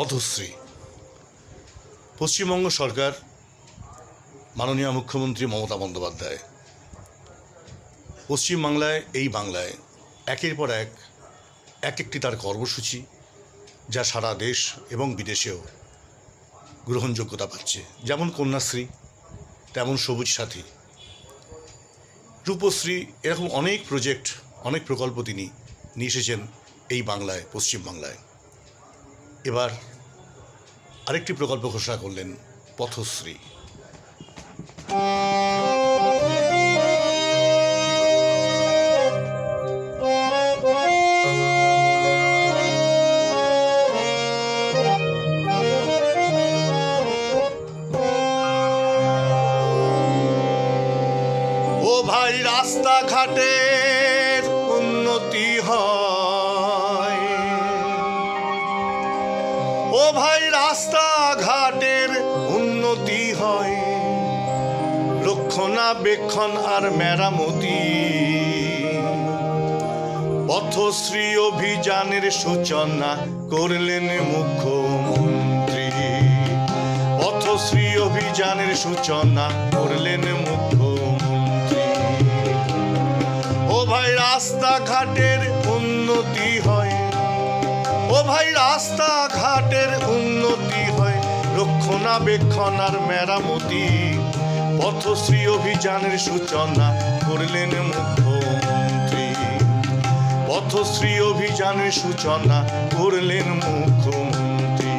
পথশ্রী। পশ্চিমবঙ্গ সরকার, মাননীয় মুখ্যমন্ত্রী মমতা বন্দ্যোপাধ্যায় পশ্চিমবাংলায়, এই বাংলায় একের পর এক একটি তার কর্মসূচি, যা সারা দেশ এবং বিদেশেও গ্রহণযোগ্যতা পাচ্ছে। যেমন কন্যাশ্রী, তেমন সবুজ সাথী, রূপশ্রী, এরকম অনেক প্রজেক্ট, অনেক প্রকল্প তিনি নিয়ে এসেছেন এই বাংলায়, পশ্চিমবাংলায়। এবার আরেকটি প্রকল্প ঘোষণা করলেন, পথশ্রী। ও ভাই, রাস্তাঘাটের উন্নতি হয়, ও ভাই, রাস্তাঘাটের উন্নতি হয়, রক্ষণাবেক্ষণ আর মেরামতি। পথশ্রী অভিযানের সূচনা করলেন মুখ্যমন্ত্রী। পথশ্রী অভিযানের সূচনা করলেন মুখ্যমন্ত্রী। ও ভাই, রাস্তাঘাটের উন্নতি হয়, ও ভাই, রাস্তাঘাটের উন্নতি হয়, রক্ষণাবেক্ষণ আর মেরামতি। পথশ্রী অভিযানের সূচনা করলেন মুখ্যমন্ত্রী। পথশ্রী অভিযানের সূচনা করলেন মুখ্যমন্ত্রী।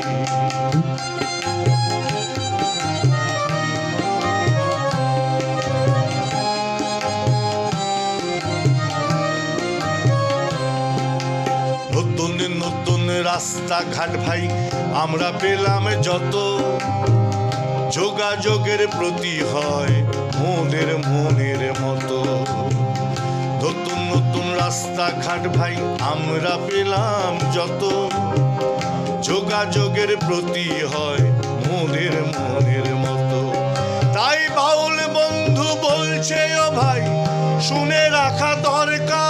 নতুন নতুন রাস্তাঘাট ভাই আমরা পেলাম যত, যোগাযোগের প্রতি হয় মনের মনের মতো। নতুন নতুন রাস্তাঘাট ভাই আমরা পেলাম যত, যোগাযোগের প্রতি হয় মনের মনের মতো। তাই বাউল বন্ধু বলছে, ও ভাই, শুনে রাখা দরকার,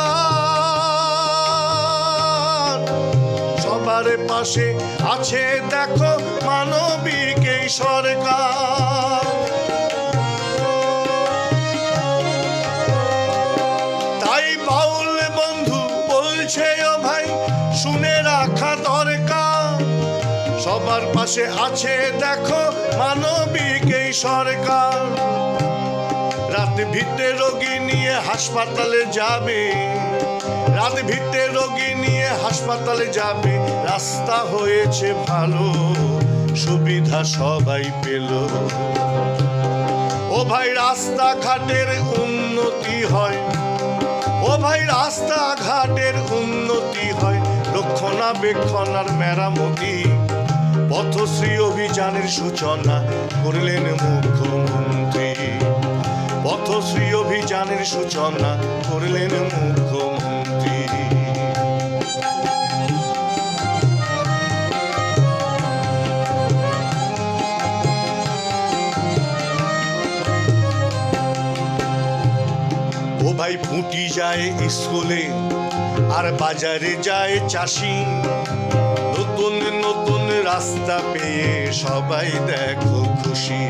সবার পাশে আছে দেখো মানবিক এই সরকার। তাই বাউল বন্ধু বলছে, ও ভাই, শুনে রাখা দরকার, সবার পাশে আছে দেখো মানবিক এই সরকার। রাত ভিতে রোগী নিয়ে হাসপাতালে যাবে, রাত ভিতে রোগী নিয়ে হাসপাতালে যাবে, রাস্তা হয়েছে ভালো, সুবিধা সবাই পেল। ও ভাই, রাস্তাঘাটের উন্নতি হয়, ও ভাই, রাস্তাঘাটের উন্নতি হয়, রক্ষণাবেক্ষণ আর মেরামতি। পথশ্রী অভিযানের সূচনা করলেন মুখ্যমন্ত্রী। পথশ্রী অভিযানের সূচনা করলেন মুখ্যমন্ত্রী। ও ভাই, পুঁটি যায় স্কুলে আর বাজারে যায় চাষি, নতুন নতুন রাস্তা পেয়ে সবাই দেখো খুশি।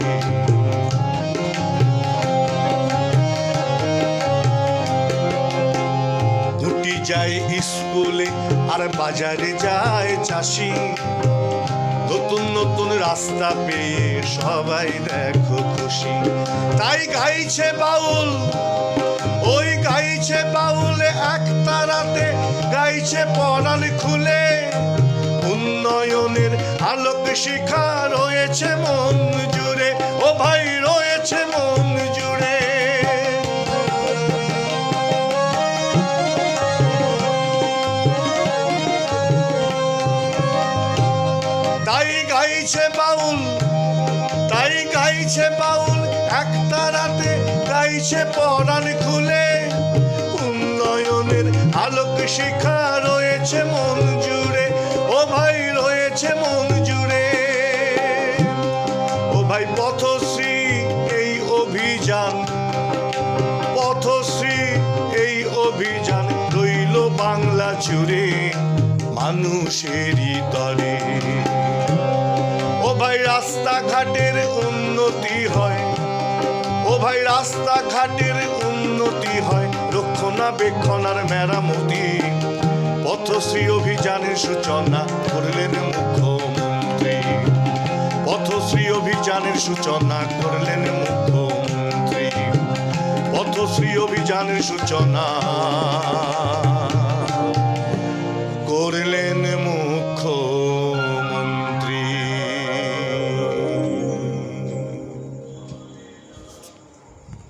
পুঁটি যায় স্কুলে আর বাজারে যায় চাষি, নতুন নতুন রাস্তা পেয়ে সবাই দেখো খুশি। তাই গাইছে বাউল, ওই গাইছে বাউল এক তারাতে, গাইছে পরাণ খুলে, উন্নয়নের আলোক শিখা রয়েছে মন জুড়ে, ও ভাই, রয়েছে মন জুড়ে। তাই গাইছে বাউল, তাই গাইছে বাউল এক তারাতে, গাইছে পরাণ খুলে, উন্নয়নের আলোক শিখা রয়েছে মন জুড়ে, ও ভাই, রয়েছে মন জুড়ে। ও ভাই, পথশ্রী এই অভিযান, পথশ্রী এই অভিযান রইল বাংলা জুড়ে মানুষেরই তরে। ভাই রাস্তাঘাটের উন্নতি হয়, ও ভাই রাস্তাঘাটের উন্নতি হয়, রক্ষণাবেক্ষণ আর মেরামতি। পথশ্রী অভিযানের সূচনা করলেন মুখ্যমন্ত্রী, পথশ্রী অভিযানের সূচনা করলেন মুখ্যমন্ত্রী, পথশ্রী অভিযানের সূচনা।